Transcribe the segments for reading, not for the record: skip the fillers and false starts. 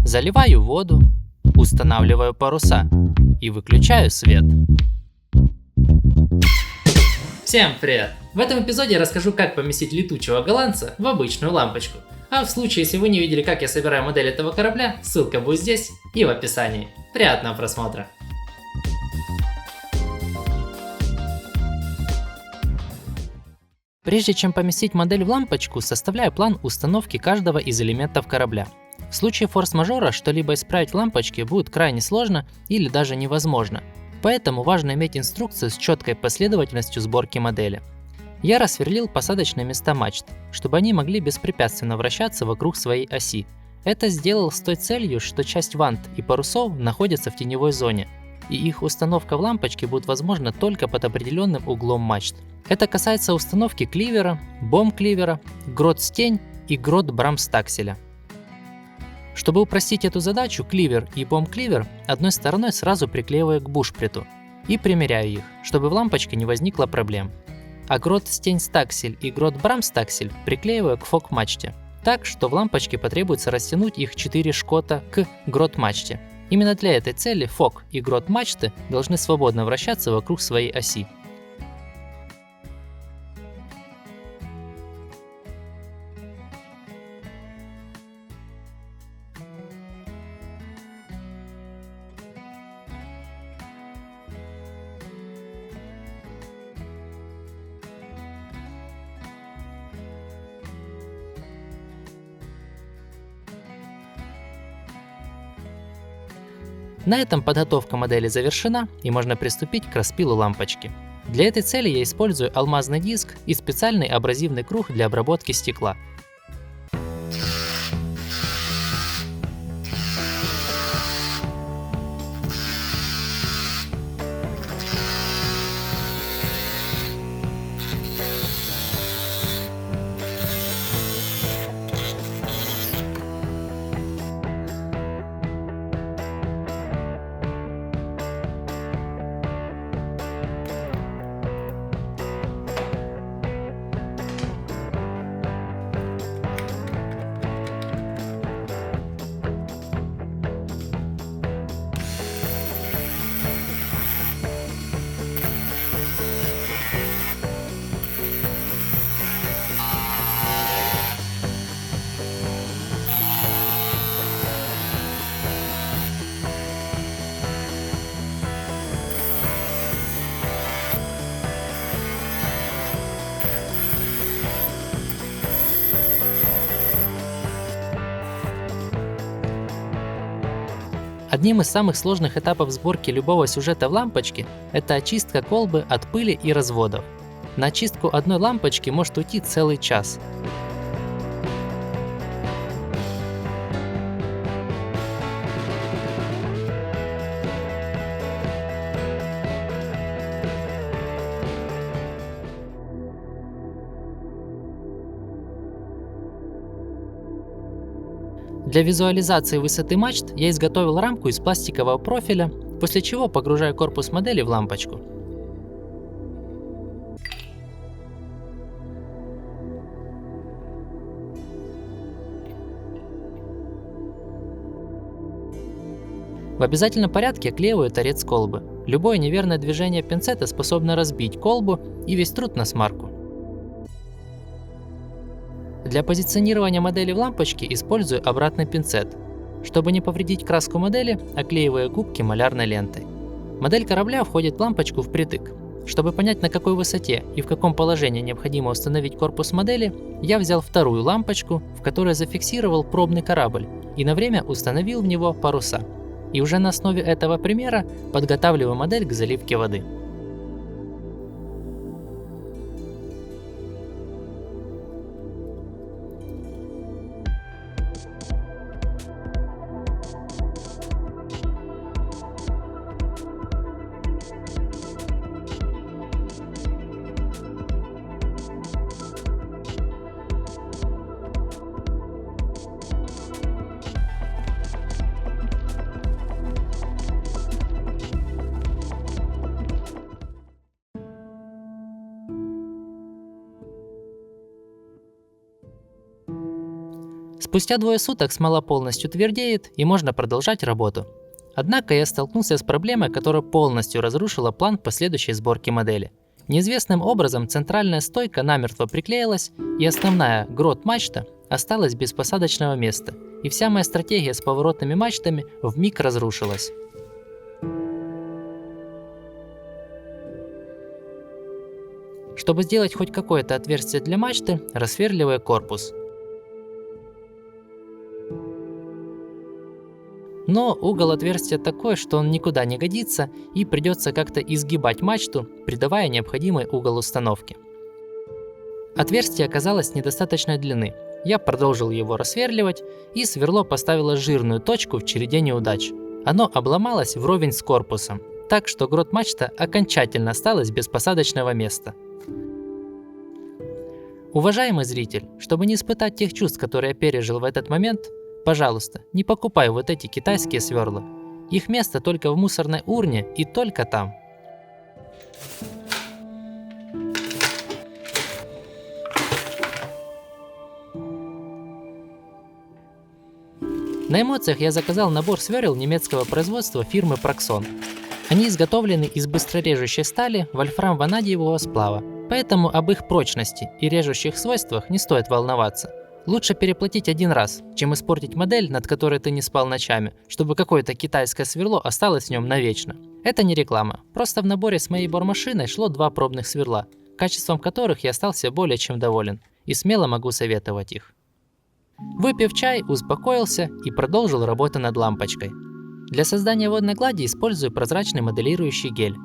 Заливаю воду, устанавливаю паруса и выключаю свет. Всем привет! В этом эпизоде я расскажу, как поместить летучего голландца в обычную лампочку. А в случае, если вы не видели, как я собираю модель этого корабля, ссылка будет здесь и в описании. Приятного просмотра! Прежде чем поместить модель в лампочку, составляю план установки каждого из элементов корабля. В случае форс-мажора что-либо исправить в лампочке будет крайне сложно или даже невозможно, поэтому важно иметь инструкцию с четкой последовательностью сборки модели. Я рассверлил посадочные места мачт, чтобы они могли беспрепятственно вращаться вокруг своей оси. Это сделал с той целью, что часть вант и парусов находятся в теневой зоне, и их установка в лампочке будет возможна только под определенным углом мачт. Это касается установки кливера, бом-кливера, грот-стень и грот-брамстакселя. Чтобы упростить эту задачу, кливер и бом-кливер одной стороной сразу приклеиваю к бушприту и примеряю их, чтобы в лампочке не возникло проблем. А грот-стень-стаксель и грот-брамстаксель приклеиваю к фок-мачте, так что в лампочке потребуется растянуть их 4 шкота к грот-мачте. Именно для этой цели фок и грот-мачты должны свободно вращаться вокруг своей оси. На этом подготовка модели завершена, и можно приступить к распилу лампочки. Для этой цели я использую алмазный диск и специальный абразивный круг для обработки стекла. Одним из самых сложных этапов сборки любого сюжета в лампочке – это очистка колбы от пыли и разводов. На очистку одной лампочки может уйти целый час. Для визуализации высоты мачт я изготовил рамку из пластикового профиля, после чего погружаю корпус модели в лампочку. В обязательном порядке оклеиваю торец колбы. Любое неверное движение пинцета способно разбить колбу и весь труд на смарку. Для позиционирования модели в лампочке использую обратный пинцет. Чтобы не повредить краску модели, оклеиваю губки малярной лентой. Модель корабля входит в лампочку впритык. Чтобы понять, на какой высоте и в каком положении необходимо установить корпус модели, я взял вторую лампочку, в которой зафиксировал пробный корабль и на время установил в него паруса. И уже на основе этого примера подготавливаю модель к заливке воды. Спустя 2 суток смола полностью твердеет и можно продолжать работу. Однако я столкнулся с проблемой, которая полностью разрушила план последующей сборки модели. Неизвестным образом центральная стойка намертво приклеилась, и основная грот-мачта осталась без посадочного места, и вся моя стратегия с поворотными мачтами вмиг разрушилась. Чтобы сделать хоть какое-то отверстие для мачты, рассверливаю корпус. Но угол отверстия такой, что он никуда не годится, и придется как-то изгибать мачту, придавая необходимый угол установки. Отверстие оказалось недостаточной длины. Я продолжил его рассверливать, и сверло поставило жирную точку в череде неудач. Оно обломалось вровень с корпусом, так что грот-мачта окончательно осталась без посадочного места. Уважаемый зритель, чтобы не испытать тех чувств, которые я пережил в этот момент, пожалуйста, не покупай вот эти китайские сверла. Их место только в мусорной урне и только там. На эмоциях я заказал набор сверл немецкого производства фирмы Proxon. Они изготовлены из быстрорежущей стали вольфрам-ванадиевого сплава, поэтому об их прочности и режущих свойствах не стоит волноваться. Лучше переплатить один раз, чем испортить модель, над которой ты не спал ночами, чтобы какое-то китайское сверло осталось в нем навечно. Это не реклама, просто в наборе с моей бормашиной шло 2 пробных сверла, качеством которых я остался более чем доволен, и смело могу советовать их. Выпив чай, успокоился и продолжил работу над лампочкой. Для создания водной глади использую прозрачный моделирующий гель.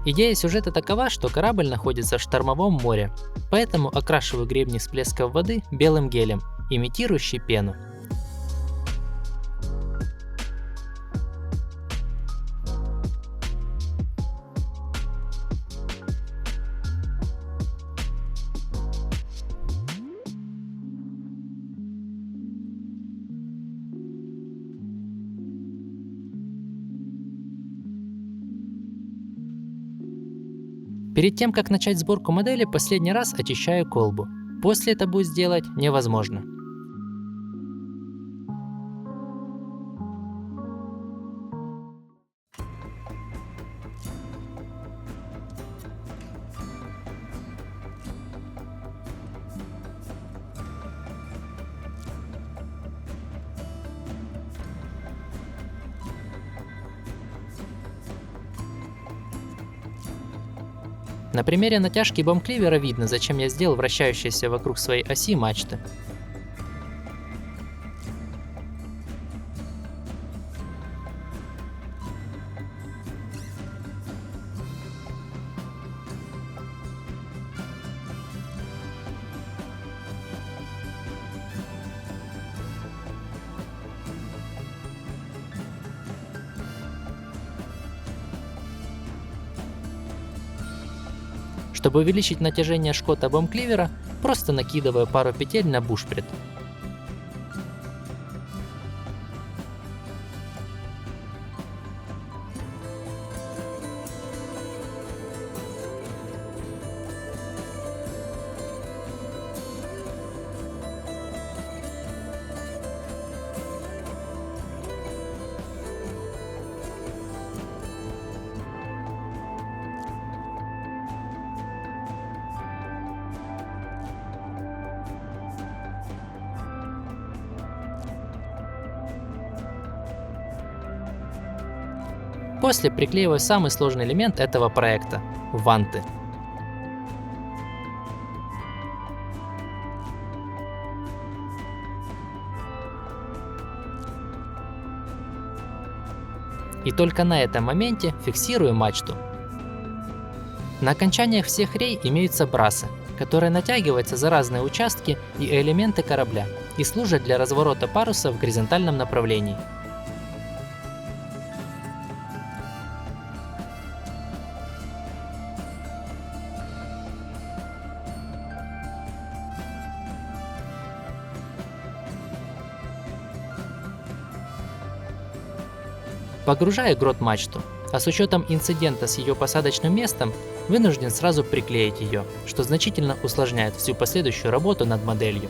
Идея сюжета такова, что корабль находится в штормовом море, поэтому окрашиваю гребни всплесков воды белым гелем, имитирующий пену. Перед тем, как начать сборку модели, последний раз очищаю колбу. После это будет сделать невозможно. На примере натяжки бомкливера видно, зачем я сделал вращающиеся вокруг своей оси мачты. Чтобы увеличить натяжение шкота бомкливера, просто накидываю пару петель на бушприт. После приклеиваю самый сложный элемент этого проекта – ванты. И только на этом моменте фиксирую мачту. На окончаниях всех рей имеются брасы, которые натягиваются за разные участки и элементы корабля и служат для разворота паруса в горизонтальном направлении. Погружаю грот-мачту, а с учетом инцидента с ее посадочным местом, вынужден сразу приклеить ее, что значительно усложняет всю последующую работу над моделью.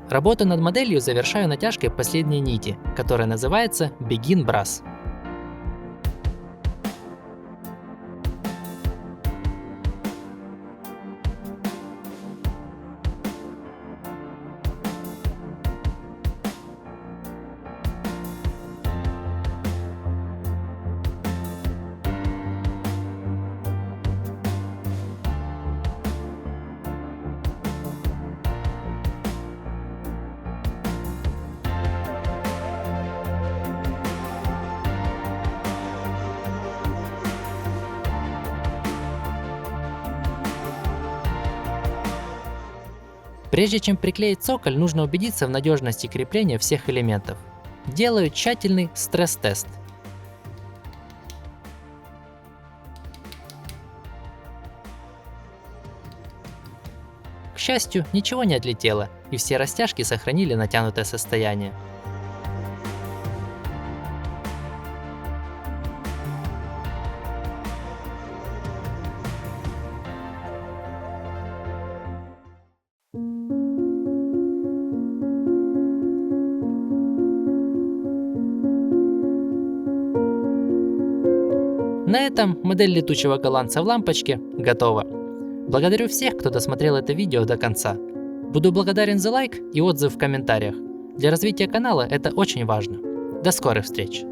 Работу над моделью завершаю натяжкой последней нити, которая называется Begin Brass. Прежде чем приклеить цоколь, нужно убедиться в надежности крепления всех элементов. Делаю тщательный стресс-тест. К счастью, ничего не отлетело, и все растяжки сохранили натянутое состояние. На этом модель летучего голландца в лампочке готова. Благодарю всех, кто досмотрел это видео до конца. Буду благодарен за лайк и отзыв в комментариях. Для развития канала это очень важно. До скорых встреч!